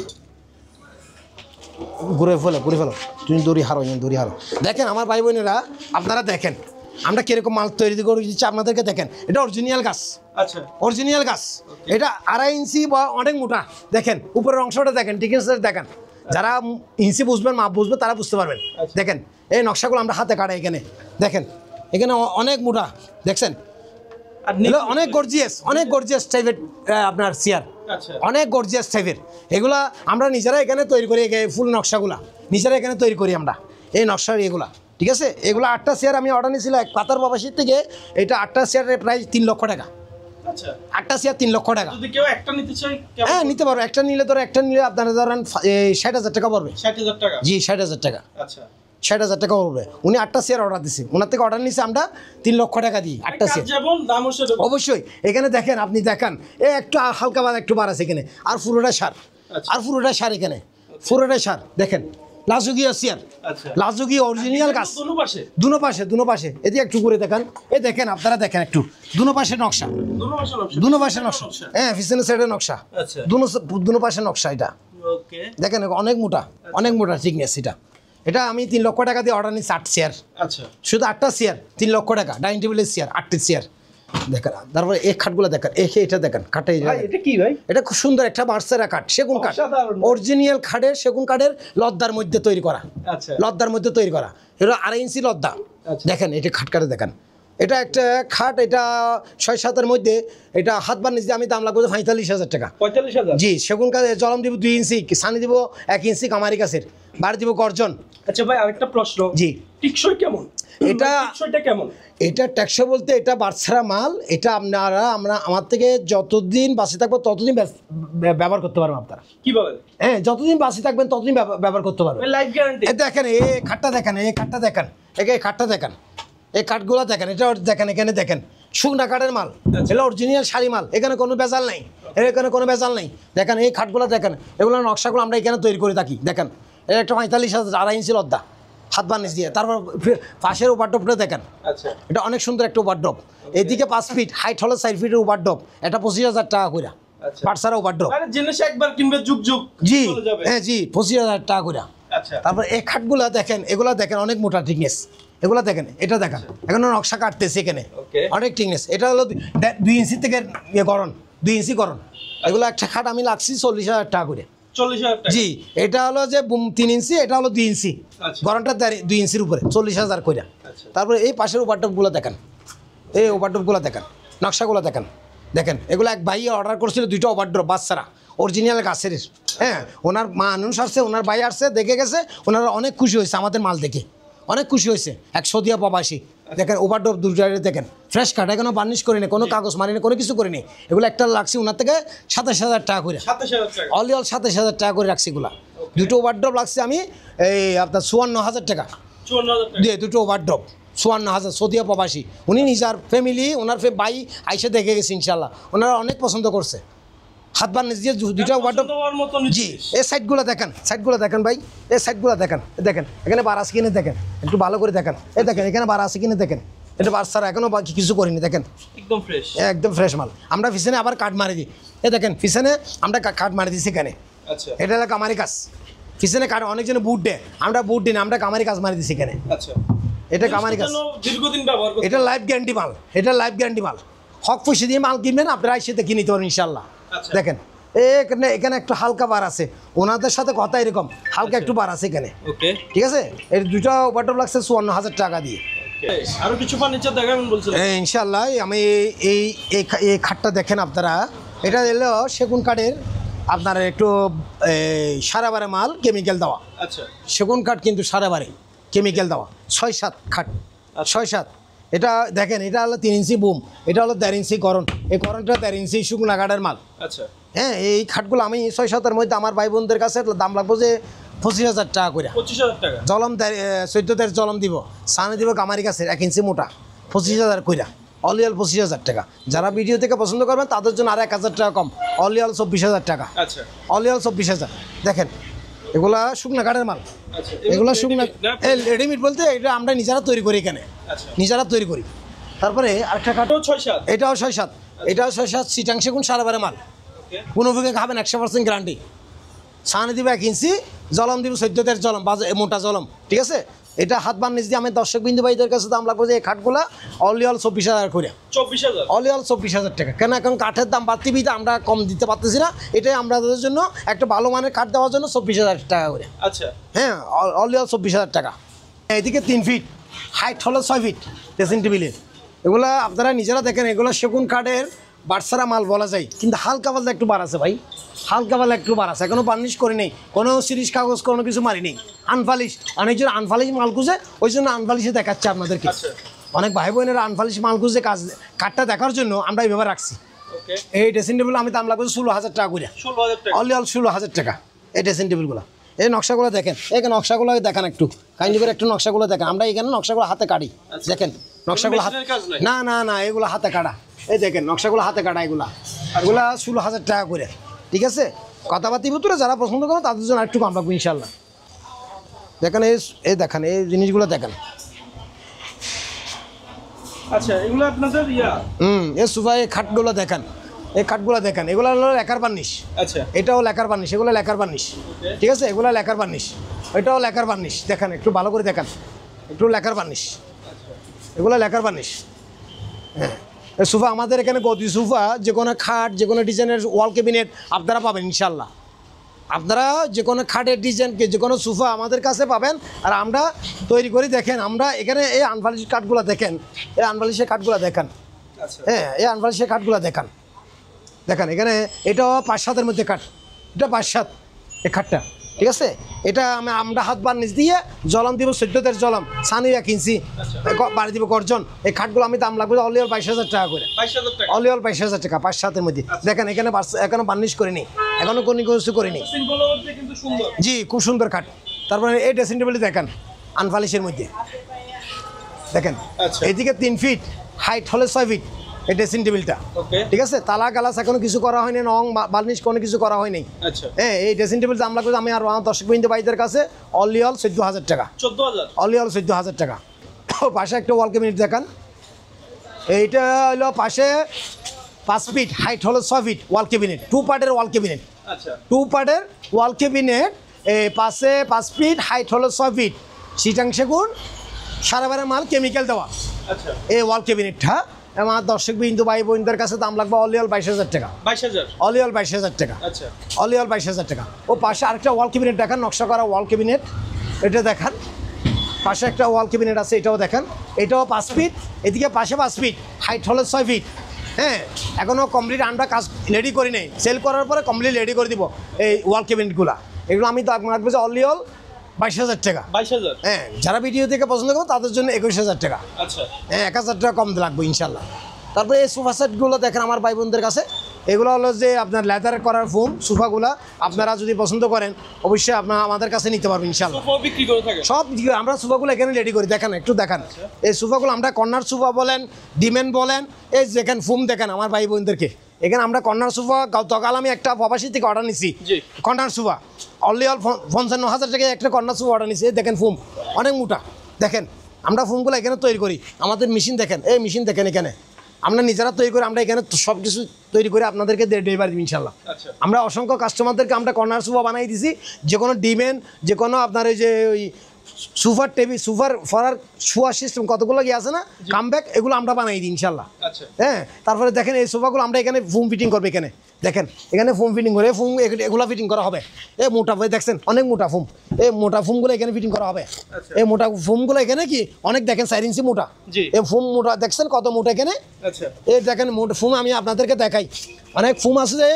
ঘুরে ফেলো তুমি দড়ি হারো। দেখেন আমার ভাই বোনেরা, আপনারা দেখেন আমরা কিরকম মাল তৈরি করে দিচ্ছি আপনাদেরকে। দেখেন এটা অরিজিনাল গাছ, আচ্ছা অরিজিনাল গাছ। এটা 2.5 ইঞ্চি বা অনেক মোটা। দেখেন উপরের অংশটা দেখেন, ঠিক আছে দেখেন, যারা ইঞ্চি বুঝবেন, মাপ বুঝবেন, তারা বুঝতে পারবেন। দেখেন এই নকশাগুলো আমরা হাতে কাটা, এখানে দেখেন, এখানে অনেক মোটা দেখছেন। আর এগুলো অনেক গর্জিয়াস টাইপের আপনার চেয়ার, আচ্ছা অনেক গর্জিয়াস টাইপের। এগুলা আমরা নিজেরা এখানে তৈরি করি, ফুল নকশাগুলা নিজেরা এখানে তৈরি করি আমরা, এই নকশার এগুলা, ঠিক আছে। এগুলো 8টা চেয়ার আমি অর্ডার নিয়েছিলাম এক কাতার প্রবাসীর থেকে। এটা 8টা চেয়ারের প্রাইস 3 লক্ষ টাকা। আচ্ছা 8টা চেয়ার 3 লক্ষ টাকা। যদি কেউ একটা নিতে চায় কেমন? হ্যাঁ নিতে পারবো, একটা নিলে আপনারা ধরেন 60,000 টাকা পড়বে। 60,000 টাকা? জি 60,000 টাকা, আচ্ছা 60,000 টাকা পড়বে। উনি 8টা চেয়ার অর্ডার দিচ্ছে, ওনার থেকে অর্ডার নিচ্ছে আমরা 3 লক্ষ টাকা দিই 8টা কাজ চেয়ার। যেমন দামও সেরকম। অবশ্যই এখানে দেখেন, আপনি দেখান, একটু হালকা একটু বার আছে এখানে, আর পুরোটা সার, আচ্ছা। আর পুরোটা সার, এখানে পুরোটা সার। দেখেন লাজুগিয়া চেয়ার, আচ্ছা লাজুগি অরিজিনাল গাছ, দুনো পাশে? দুনো পাশে। এদিকে একটু করে দেখান, এই দেখেন আপনারা দেখেন একটু, দুনো পাশে নকশা, দুনো পাশে নকশা। হ্যাঁ পিছনের সাইডে নকশা, আচ্ছা দুনো পাশে নকশা। এটা ওকে দেখেন অনেক মোটা থিকনেস। এটা আমি 3 লক্ষ টাকা দিয়ে অর্ডার নিচ্ছি 8 চেয়ার, আচ্ছা শুধু 8টা চেয়ার 3 লক্ষ টাকা। ডাইনিং টেবিলের চেয়ার 8টি চেয়ার দেখেন। তারপরে এই খাটগুলো দেখেন, এটা দেখেন খাটটা, ভাই এটা কি ভাই? এটা খুব সুন্দর একটা বার্সেরা কাঠ, সেগুন কাঠ, অসাধারণ। অরিজিনাল খাটের, সেগুন কাঠের লদ্দার মধ্যে তৈরি করা, আচ্ছা লদ্দার মধ্যে তৈরি করা। এটা 2.5 ইঞ্চি লদ্দা। আচ্ছা। দেখেন এটা খাট কাটে দেখেন, এটা একটা খাট, এটা 6-7-এর মধ্যে। এটা হাত বার্নিশ দিয়ে আমি দাম লাগবে 45,000 টাকা। 45,000? জি সেগুন কাঠে জলম দিব 2 ইঞ্চি, সানি দিব 1 ইঞ্চি কামারি গাছের, বাড়ি দিব গর্জন। আচ্ছা ভাই আরেকটা প্রশ্ন, জি টিকসই কেমন? টিকসইটা কেমন? এটা টেকসই বলতে এটা বাচ্চারা মাল। এটা আমার থেকে যতদিন বাঁচে থাকবো ততদিন ব্যবহার করতে পারবেন আপনারা। কি বলেন? হ্যাঁ যতদিন বাঁচে থাকবেন ততদিন ব্যবহার করতে পারবেন। Life guarantee? দেখেন এই খাটটা দেখেন, এই খাটটা দেখেন, এই খাটটা দেখেন, এই কাঠগুলো দেখেন, এটা দেখেন, এখানে দেখেন শুকনা কাঠের মাল, এগুলো অরিজিনাল শাড়ি মাল, এখানে কোনো ভেজাল নাই, এখানে কোনো ভেজাল নাই। দেখেন এই খাটগুলো দেখেন, এগুলো নকশাগুলো আমরা এখানে তৈরি করে থাকি। দেখেন এটা একটা 45,000, 2.5 ইঞ্চি লদ্দা, হাত বার্নিশ দিয়ে। তারপর পাশের ওভারড্রপটা দেখেন, আচ্ছা এটা অনেক সুন্দর একটা ওভারড্রপ। এদিকে 5 ফিট হাইট হলো 4 ফিটের ওভারড্রপ, এটা 25,000 টাকা করে আচ্ছা পাটসারা ওভারড্রপ। মানে জিনিস একবার কিনবে যুগ জি চলে যাবে। হ্যাঁ জি 25,000 টাকা করে। আচ্ছা তারপর এই খাটগুলো দেখেন, এগুলো দেখেন অনেক মোটা থিকনেস, এগুলো দেখেন, এটা দেখেন এখানে নকশা কাটতেছে এখানে, ওকে অনেক থিকনেস। এটা হলো 2 ইঞ্চি থেকে গড়ন, 2 ইঞ্চি গড়ন। এগুলো একটা খাট আমি লাগছি 40,000 টাকা করে। 40,000 টাকা? জি এটা হলো যে 3 ইঞ্চি, এটা হলো 2 ইঞ্চি, আচ্ছা গড়নটা 2 ইঞ্চির উপরে 40,000 করে। আচ্ছা তারপরে এই পাশের ওভারটপগুলো দেখেন, এই ওভারটপগুলো দেখেন, নকশাগুলো দেখেন, দেখেন এগুলো এক ভাই অর্ডার করছিল 2টা ওভারড্রপ বাচ্চারা, অরিজিনাল গাছের। হ্যাঁ ওনার মানুষ আসছে, ওনার ভাই আসছে, দেখে গেছে, ওনারা অনেক খুশি হয়েছে আমাদের মাল দেখে, অনেক খুশি হয়েছে। 100 দিয়া প্রবাসী দেখেন, ওভারড্রপ 2টা দেখেন, ফ্রেশ কাঠ, এখনো বার্নিশ করিনি, কোনো কাগজ মারিনি, কোনো কিছু করিনি। এগুলো একটা লাগছে ওনার থেকে 27,000 টাকা করে, 27,000 টাকা? অল 27,000 টাকা করে রাখছি। এগুলো 2টো ওভারড্রপ লাগছে আমি এই আপনার 54,000 টাকা 54,000 টাকা দিয়ে 2টো ওভারড্রপ 54,000। সৌদিয়া প্রবাসী, উনি নিজের ফ্যামিলি, ওনার ভাই আইসে দেখে গেছে, ইনশাল্লাহ ওনারা অনেক পছন্দ করছে। হাত বার্নিশ দিয়ে 2টা ওভারড্রপ। জি এই সাইডগুলো দেখেন, সাইডগুলো দেখেন ভাই, এই সাইডগুলো দেখেন, দেখেন এখানে বার আছে কিনে দেখেন, একটু ভালো করে দেখেন, এই দেখেন এখানে বার আছে কিনে দেখেন, এটা বার ছাড়া এখনো বাকি কিছু করিনি। দেখেন একদম ফ্রেশ, একদম ফ্রেশ মাল। আমরা পিছনে আবার কাঠ মারি দিই, এই দেখেন পিছনে আমরা কাঠ মারি দিচ্ছি এখানে। আচ্ছা এটা হলো কামারি কাজ, পিছনে কাঠ, অনেকজন বুট দেয়, আমরা বুট দিই না, আমরা কামারি কাজ মারি দিচ্ছি এখানে। আচ্ছা এটা কামারি কাজ, দীর্ঘদিন ব্যবহার করতে, এটা লাইফ গ্যারান্টি মাল, এটা লাইফ গ্যারান্টি মাল। হক পয়সা দিয়ে মাল কিনবেন, আপনারা এসে দেখে নিতে পারেন ইনশাল্লাহ। আচ্ছা দেখেন এখানে এখানে একটু হালকা বার আছে, ওনাদের সাথে কথা এরকম হালকা একটু বার আছে এখানে, ওকে ঠিক আছে। এর 2টা ওভারড্রপ লাগছে 54,000 টাকা দিয়ে। আরো কিছু ফার্নিচার দেখাবেন বলছিলেন। ইনশাল্লাহ আমি এই খাটটা দেখেন আপনারা, এটা হলো সেগুন কাঠের, আপনার একটু সারাবারে মাল কেমিক্যাল দেওয়া। আচ্ছা সেগুন কাঠ কিন্তু সারাবারে কেমিক্যাল দেওয়া, 6-7 খাট, 6-7। এটা দেখেন, এটা হলো 3 ইঞ্চি বুম, এটা হলো 1.5 ইঞ্চি করণ, এই করণটা 1.5 ইঞ্চি শুকনা কাঠের মাল। আচ্ছা হ্যাঁ, এই খাটগুলো আমি 6-7-এর মধ্যে আমার ভাই বোনদের কাছে দাম লাগবো যে 25,000 টাকা করে। 25,000 টাকা। জলম 14 জলম দিব, সানে দিব কামারি গাছের 1 ইঞ্চি মোটা, 25,000 কইরা, অলিয়াল 25,000 টাকা। যারা ভিডিও থেকে পছন্দ করবেন তাদের জন্য আর 1,000 টাকা কম, অলিয়াল 24,000 টাকা। আচ্ছা অলিয়াল 24,000। দেখেন এগুলা শুকনা কাঠের মাল, আচ্ছা এগুলো শুকনা রেডিমেড বলতে এটা আমরা নিজেরা তৈরি করি এখানে, আচ্ছা নিজেরা তৈরি করি। তারপরে আরেকটা কাঠ, 6-7। এটাও 6-7, এটাও 6-7 সিটাং সেগুন সারাবারে মাল, ওকে কোনো ভেগে খাবেন 100% গ্যারান্টি। সানে দিব 1 ইঞ্চি, জলম দিব 14 জলম, মোটা জলম, ঠিক আছে। এটা হাত বান নিচ দিয়ে আমি দর্শক বিন্দু ভাইদের কাছে দাম লাগবে যে এই খাটগুলা অলিয়াল 24,000 করে, 24,000। অলিয়াল 24,000 টাকা। কেন এখন কাঠের দাম বাড়তি বিধে আমরা কম দিতে পারতেছি না, এটাই আমাদের জন্য একটা ভালো মানের কাঠ দেওয়ার জন্য 24,000 টাকা করে। আচ্ছা হ্যাঁ, অলিয়াল 24,000 টাকা। এদিকে 3 ফিট, হাইট হলো 6 ফিট ড্রেসিং টেবিলের। এগুলা আপনারা নিজেরা দেখেন, এগুলো সেগুন কাঠের বাটসারা মাল বলা যায়, কিন্তু হালকা পাতলা একটু বার আছে ভাই, হালকা পাতলা একটু বার আছে, এখনও বার্নিশ করে নেই, কোনো সিরিজ কাগজ কোনো কিছু মারি নেই, আনফালিশ। অনেকজন আনফালিশ মাল খুঁজে, ওই জন্য আনফালিশে দেখাচ্ছে আপনাদেরকে। আচ্ছা অনেক ভাই বোনেরা আনফালিশ মাল খুঁজে কাঠটা দেখার জন্য আমরা এইভাবে রাখছি। ওকে এই ড্রেসিং টেবিল আমি দাম লাগবে 16,000 টাকা করে, 16,000 টাকা। অলিয়াল 16,000 টাকা এই ড্রেসিং টেবিলগুলো। এই নকশাগুলো দেখেন, এই নকশাগুলো দেখান একটু, কাইন্ডলি করে একটু নকশাগুলো দেখেন। আমরা এখানে নকশাগুলো হাতে কাটি, দেখেন নকশাগুলো হাতে, মেশিনের কাজ নাই? না না না, এগুলো হাতে কাটা। এই দেখেন নকশাগুলো হাতে কাটা, এগুলা 16,000 টাকা করে, ঠিক আছে। কথাবার্তি ভিতরে যারা পছন্দ করেন তাদের জন্য একটু কম রাখবো ইনশাল্লাহ। দেখেন এই দেখেন, এই জিনিসগুলো দেখেন। আচ্ছা এগুলো আপনাদের এই সোফা, এই খাটগুলো দেখেন, এই খাটগুলো দেখেন, এগুলো হলো লেকার বার্নিশ। আচ্ছা এটাও লেকার বার্নিশ, এগুলো লেকার বার্নিশ, ঠিক আছে। এগুলো লেকার বার্নিশ, এটাও লেকার বার্নিশ। দেখেন একটু ভালো করে দেখেন, একটু লেকার বার্নিশ, এগুলো লেকার বার্নিশ। হ্যাঁ, এই সোফা আমাদের এখানে গদি সোফা, যে কোনো খাট, যে কোনো ডিজাইনের ওয়াল ক্যাবিনেট আপনারা পাবেন ইনশাল্লাহ। আপনারা যে কোনো খাটের ডিজাইন, যে কোনো সোফা আমাদের কাছে পাবেন। আর আমরা তৈরি করি, দেখেন আমরা এখানে এই আনফালিশ কাঠগুলো দেখেন, এই আনফালিশের কাঠগুলো দেখেন, আচ্ছা হ্যাঁ এই আনফালিশের কাঠগুলো দেখেন। দেখেন এখানে এটাও 5-7-এর মধ্যে কাঠ, এটা 5-7 এই খাটটা, ঠিক আছে। এটা আমরা হাত বার নিচ দিয়ে জলম দিব 14 জলম, সানি 1 ইঞ্চি বাড়ি দিব গর্জন। এই খাটগুলো আমি দাম লাগবে অলিয়াল 22,000 টাকা করে, 22,000 টাকা। অলিয়াল 22,000 টাকা 5-7-এর মধ্যে। দেখেন এখানে এখনো বার্নিশ করিনি, এখনো কোনো কিছু করিনি। সিম্পলের মধ্যে কিন্তু সুন্দর। জি, খুব সুন্দর খাট। তারপরে এই ড্রেসিং টেবিলটি দেখেন আনফালিশের মধ্যে, দেখেন আচ্ছা। এদিকে 3 ফিট, হাইট হলে 6 ফিট এই ড্রেসিং টেবিলটা, ওকে ঠিক আছে। তালা গালাস এখনো কিছু করা হয়নি, রং বার্নিশ কোনো কিছু করা হয়নি। আচ্ছা হ্যাঁ, এই ড্রেসিং টেবিল দাম লাগবে আমি আর আমার দর্শক বিন্দু ভাইদের কাছে অলিয়াল 14,000 টাকা, 14,000। অলিয়াল 14,000 টাকা। পাশে একটা ওয়াল ক্যাবিনেট দেখান, এইটা হলো পাশে 5 ফিট, হাইট হলো 6 ফিট ওয়াল ক্যাবিনেট, 2 পার্টের ওয়াল ক্যাবিনেট, আচ্ছা 2 পার্টের ওয়াল ক্যাবিনেট। এই পাশে 5 ফিট, হাইট হলো 6 ফিট, সিটাং সেগুন সারাবারে মাল কেমিক্যাল দেওয়া আচ্ছা এই ওয়াল ক্যাবিনেটটা আমার দর্শক বিন্দু ভাই বোনদের কাছে দাম লাগবে অলিয়াল 22,000 টাকা, 22,000। অলিয়াল 22,000 টাকা, আচ্ছা অলিয়াল 22,000 টাকা। ও পাশে আরেকটা ওয়াল ক্যাবিনেট দেখান, নকশা করা ওয়াল ক্যাবিনেট, এটা দেখান। পাশে একটা ওয়াল ক্যাবিনেট আছে, এটাও দেখেন, এটাও 5 ফিট, এদিকে পাশে 5 ফিট, হাইট হলো 6 ফিট। হ্যাঁ, এখনও কমপ্লিট আমরা কাজ রেডি করি নেই, সেল করার পরে কমপ্লিট রেডি করে দিব এই ওয়াল ক্যাবিনেটগুলো। এগুলো আমি দাম রাখবো যে অলিয়াল 22,000 টাকা। 22,000। হ্যাঁ, যারা ভিডিও থেকে পছন্দ করবো তাদের জন্য 21,000 টাকা। আচ্ছা হ্যাঁ, 1,000 টাকা কম লাগবে ইনশাল্লাহ। তারপরে এই সোফা সেটগুলো দেখেন আমার ভাই বোনদের কাছে, এগুলো হলো যে আপনার লেদার করার ফোম সোফাগুলো, আপনারা যদি পছন্দ করেন অবশ্যই আপনারা আমাদের কাছে নিতে পারবেন ইনশাল্লাহ। সোফা বিক্রি করে থাকে? সব আমরা সোফাগুলো এখানে রেডি করি, দেখেন একটু দেখান। এই সোফাগুলো আমরা কর্নার সোফা বলেন, ডিমেন বলেন, এই দেখেন ফোম দেখেন আমার ভাই বোনদেরকে। এখানে আমরা কর্নার সোফা গতকাল আমি একটা প্রবাসী থেকে অর্ডার নিছি, জি। কর্নার সোফা অল 55,000 টাকায় একটা কর্নার সোফা অর্ডার নিছি। এই দেখেন ফোম অনেক মোটা, দেখেন আমরা ফোমগুলো এখানে তৈরি করি, আমাদের মেশিন দেখেন, এই মেশিন দেখেন এখানে আমরা নিজেরা তৈরি করে, আমরা এখানে সব কিছু তৈরি করে আপনাদেরকে ডেলিভারি দিই ইনশাল্লাহ। আচ্ছা আমরা অসংখ্য কাস্টমারদেরকে আমরা কর্নার সোফা বানাই দিছি, যে কোনো ডিমেন, যে কোনো আপনার ওই যে ওই সুপার টেবিল, সুপার ফরার শোয়ার সিস্টেম কতগুলো কি আছে না, কামব্যাক, এগুলো আমরা বানাই দিই ইনশাল্লাহ। আচ্ছা হ্যাঁ, তারপরে দেখেন এই সোফাগুলো আমরা এখানে ফুম ফিটিং করবো, এখানে দেখেন এখানে ফোম ফিটিং করে ফোম এগুলা ফিটিং করা হবে। এই মোটা ভাই দেখছেন অনেক মোটা ফোম, এই মোটা ফোমগুলো এখানে ফিটিং করা হবে। আচ্ছা। এই মোটা ফোমগুলো এখানে কি অনেক দেখেন 4 ইঞ্চি মোটা, জি। এই ফোম মোটা দেখছেন কত মোটা এখানে। আচ্ছা এই দেখেন মোটা ফোম আমি আপনাদেরকে দেখাই, অনেক ফোম আছে যে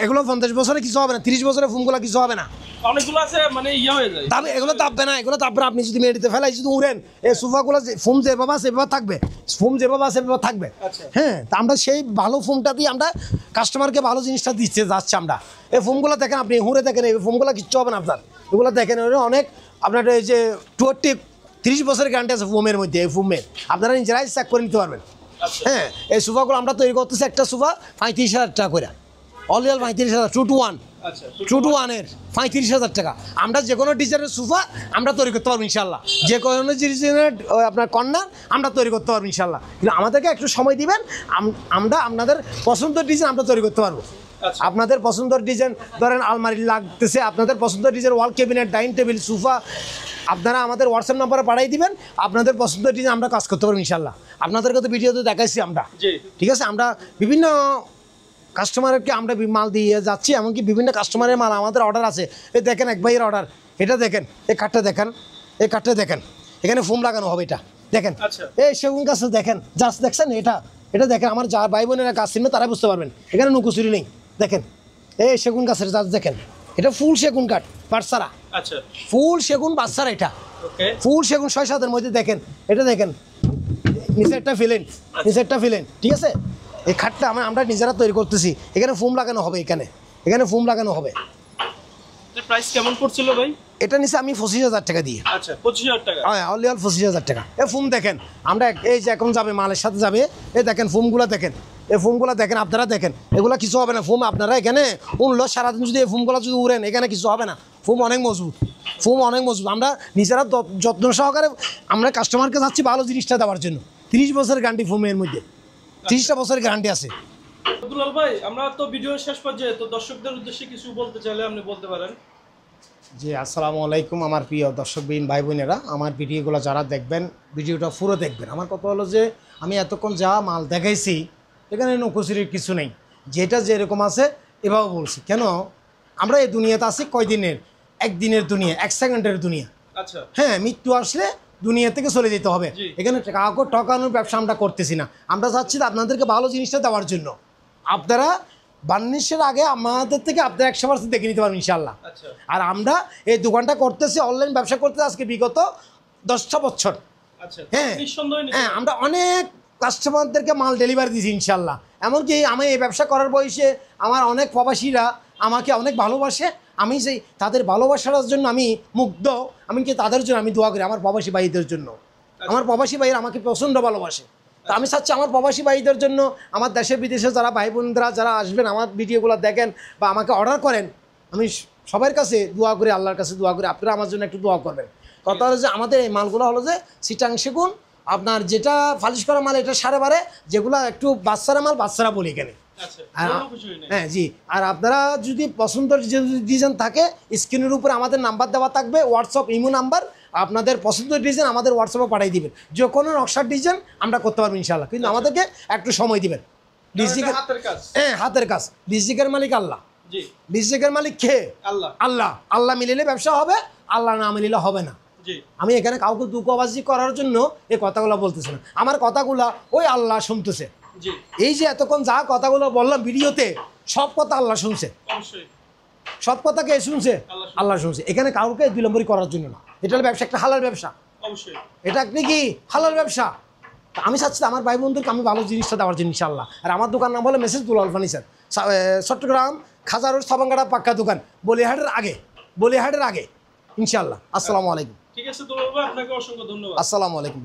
এগুলো 50 বছরে কিছু হবে না, 30 বছরের ফোমগুলো কিছু হবে না, অনেকগুলো আছে মানে ইয়ে হয়ে যায়। তবে এগুলো তাপবে না, এগুলো তাপবে না। আপনি যদি মেডিতে ফেলাই যদি উড়েন এই সোফাগুলো ফোম যেভাবে আছে সেভাবে থাকবে, ফোম যেভাবে আছে সেভাবে থাকবে। আচ্ছা। হ্যাঁ, তা আমরা সেই ভালো ফোমটা দিয়ে আমরা কাস্টমারকে ভালো জিনিসটা দিচ্ছে যাচ্ছে আমরা। এই ফোমগুলো দেখেন আপনি হুঁড়ে দেখেন, এই ফোমগুলো কিচ্ছু হবে না আপনার। এগুলো দেখেন অনেক আপনার এই যে 30 বছরের গ্যারান্টি আছে ফোমের মধ্যে, এই ফোমের আপনারা নিজেরাই চেক করে নিতে পারবেন। আচ্ছা। হ্যাঁ, এই সোফাগুলো আমরা তৈরি করতেছি একটা সোফা 35,000 টাকা করে, অল 35,000, 2 to 1, আচ্ছা 2 to 1-এর 35,000 টাকা। আমরা যে কোনো ডিজাইনের সোফা আমরা তৈরি করতে পারবো ইনশাল্লাহ, যে কোনো ডিজাইনের আপনার কর্নার আমরা তৈরি করতে পারবো ইনশাল্লাহ। কিন্তু আমাদেরকে একটু সময় দিবেন, আমরা আপনাদের পছন্দের ডিজাইন আমরা তৈরি করতে পারবো। আচ্ছা। আপনাদের পছন্দের ডিজাইন ধরেন আলমারি লাগতেছে, আপনাদের পছন্দের ডিজাইন ওয়াল ক্যাবিনেট, ডাইনিং টেবিল, সোফা, আপনারা আমাদের হোয়াটসঅ্যাপ নাম্বারে পাঠিয়ে দিবেন, আপনাদের পছন্দের ডিজাইন আমরা কাজ করতে পারবো ইনশাল্লাহ। আপনাদেরকে তো ভিডিওতে দেখাইছি আমরা, জি। ঠিক আছে। আমরা বিভিন্ন কাস্টমারকে আমরা মাল দিয়ে যাচ্ছি, এমনকি বিভিন্ন কাস্টমারের মাল আমাদের অর্ডার আছে। এই দেখেন এক ভাইয়ের অর্ডার, এটা দেখেন, এই কাঠটা দেখেন, এই কাঠটা দেখেন, এখানে ফোম লাগানো হবে, এটা দেখেন। আচ্ছা। এই সেগুন গাছ দেখেন, জাস্ট দেখছেন এটা দেখেন, আমার যা ভাই বোনেরা কাজ চিনবে তারা বুঝতে পারবেন, এখানে নুকুচুরি নেই। দেখেন এই সেগুন গাছের জাত দেখেন, এটা ফুল সেগুন কাঠ বাচ্চারা, আচ্ছা ফুল সেগুন বাচ্চারা, এটা ওকে। ফুল সেগুন 6-7-এর মধ্যে দেখেন, এটা দেখেন নিচেরটা ফেলেন, নিচেরটা ফেলেন, ঠিক আছে। এই খাটটা আমরা নিজেরা তৈরি করতেছি, এখানে ফোম লাগানো হবে, এখানে ফোম লাগানো হবে। এর প্রাইস কেমন পড়ছিল ভাই? এটা নিচে আমি 25,000 টাকা দিয়ে, আচ্ছা 25,000 টাকা। হ্যাঁ অনলি 25,000 টাকা। এই ফোম দেখেন, আমরা এই যে এখন যাবে মালের সাথে যাবে, এই দেখেন ফোমগুলো দেখেন, এই ফোমগুলো দেখেন, আপনারা দেখেন, এগুলো কিছু হবে না। ফোম আপনারা এখানে উনলো সারাদিন যদি এই ফোমগুলো যদি উড়েন, এখানে কিছু হবে না। ফোম অনেক মজবুত, ফোম অনেক মজবুত। আমরা নিজেরা যত্ন সহকারে আমরা কাস্টমারকে যাচ্ছি ভালো জিনিসটা দেওয়ার জন্য। 30 বছরের গ্যারান্টি ফোমের মধ্যে, 30টা বছরের গ্যারান্টি আছে। দুলাল ভাই, আমরা তো ভিডিও শেষ পর্যায়ে, তো দর্শকদের উদ্দেশ্যে কিছু বলতে চাইলে আপনি বলতে পারেন। জি, আসসালামু আলাইকুম আমার প্রিয় দর্শকবিহীন ভাই বোনেরা, আমার ভিডিওগুলো যারা দেখবেন ভিডিওটা পুরো দেখবেন। আমার কথা হলো যে আমি এতক্ষণ যা মাল দেখাইছি এখানে নকুচুরির কিছু নেই, যেটা যেরকম আছে এভাবে বলছি। কেন আমরা এই দুনিয়াতে আছি কয়দিনের, একদিনের দুনিয়া, 1 সেকেন্ডের দুনিয়া। আচ্ছা। হ্যাঁ, মৃত্যু আসলে দুনিয়া থেকে চলে যেতে হবে। জি। এখানে কাউকে ঠকানোর ব্যবসা আমরা করতেছি না, আমরা চাচ্ছি আপনাদেরকে ভালো জিনিসটা দেওয়ার জন্য। আপনারা বার্নিশের আগে আমাদের থেকে আপনারা 100% দেখে নিতে পারবেন ইনশাল্লাহ। আচ্ছা। আর আমরা এই দোকানটা করতেছি, অনলাইন ব্যবসা করতেছি আজকে বিগত 10টা বছর। আচ্ছা। হ্যাঁ নিঃসন্দেহে নিতে হ্যাঁ, আমরা অনেক কাস্টমারদেরকে মাল ডেলিভারি দিয়েছি ইনশাল্লাহ। এমনকি আমি এই ব্যবসা করার বয়সে আমার অনেক প্রবাসীরা আমাকে অনেক ভালোবাসে, আমি সেই তাদের ভালোবাসার জন্য আমি মুগ্ধ। আমি কি তাদের জন্য আমি দোয়া করি, আমার প্রবাসী ভাইদের জন্য। আমার প্রবাসী ভাইয়ের আমাকে প্রচণ্ড ভালোবাসে। তো আমি চাচ্ছি আমার প্রবাসী ভাইদের জন্য, আমার দেশে বিদেশে যারা ভাই বোনরা যারা আসবেন আমার ভিডিওগুলো দেখেন বা আমাকে অর্ডার করেন, আমি সবার কাছে দোয়া করি, আল্লাহর কাছে দোয়া করি আপনারা আমার জন্য একটু দোয়া করবেন। কথা হলো যে আমাদের এই মালগুলো হলো যে চিটাং সেগুন, আপনার যেটা ফালিশ করা মাল এটা 12.5, যেগুলো একটু বাচ্চারা মাল বাচ্চারা বলি এখানে। আচ্ছা। আর কোনো কিছুই নেই। হ্যাঁ জি, আর আপনারা যদি পছন্দের যে ডিজাইন থাকে স্ক্রিনের উপরে আমাদের নাম্বার দেওয়া থাকবে, হোয়াটসঅ্যাপ ইমো নাম্বার, আপনাদের পছন্দের ডিজাইন আমাদের হোয়াটসঅ্যাপে পাঠিয়ে দিবেন। যে কোনো নকশার ডিজাইন আমরা করতে পারবো ইনশাল্লাহ, কিন্তু আমাদেরকে একটু সময় দিবেন। ডিজিটাল হাতের কাজ। হ্যাঁ, হাতের কাজ। ডিজিটাল মালিক আল্লাহ, জি। ডিজিটাল মালিক কে? আল্লাহ। আল্লাহ। আল্লাহ মিলিলে ব্যবসা হবে, আল্লাহ না মিলিলে হবে না। জি। আমি এখানে কাউকে দুঃখবাজি করার জন্য এই কথাগুলো বলতেছি না, আমার কথাগুলো ওই আল্লাহ শুনতেছে। জি। এই যে এতক্ষণ যা কথাগুলো বললাম ভিডিওতে, সব কথা আল্লাহ শুনছে। অবশ্যই। সব কথা কে শুনছে? আল্লাহ শুনছে। আল্লাহ শুনছে। এখানে কাউকে 2 নম্বরই করার জন্য না, এটা হলো ব্যবসা, একটা হালাল ব্যবসা। অবশ্যই। এটা আপনি কি হালাল ব্যবসা। তা আমি চাচ্ছি আমার ভাই বন্ধুকে আমি ভালো জিনিসটা দেওয়ার জন্য ইনশাল্লাহ। আর আমার দোকান নাম হলো মেসেজ দুলাল ফার্নিচার, চট্টগ্রাম খাজা রোড সাবাঙ্গাড়া পাক্কা দোকান, বলিহাটের আগে ইনশাল্লাহ। আসসালামু আলাইকুম। ঠিক আছে দুলাল ভাই, আপনাকে অসংখ্য ধন্যবাদ। আসসালামু আলাইকুম।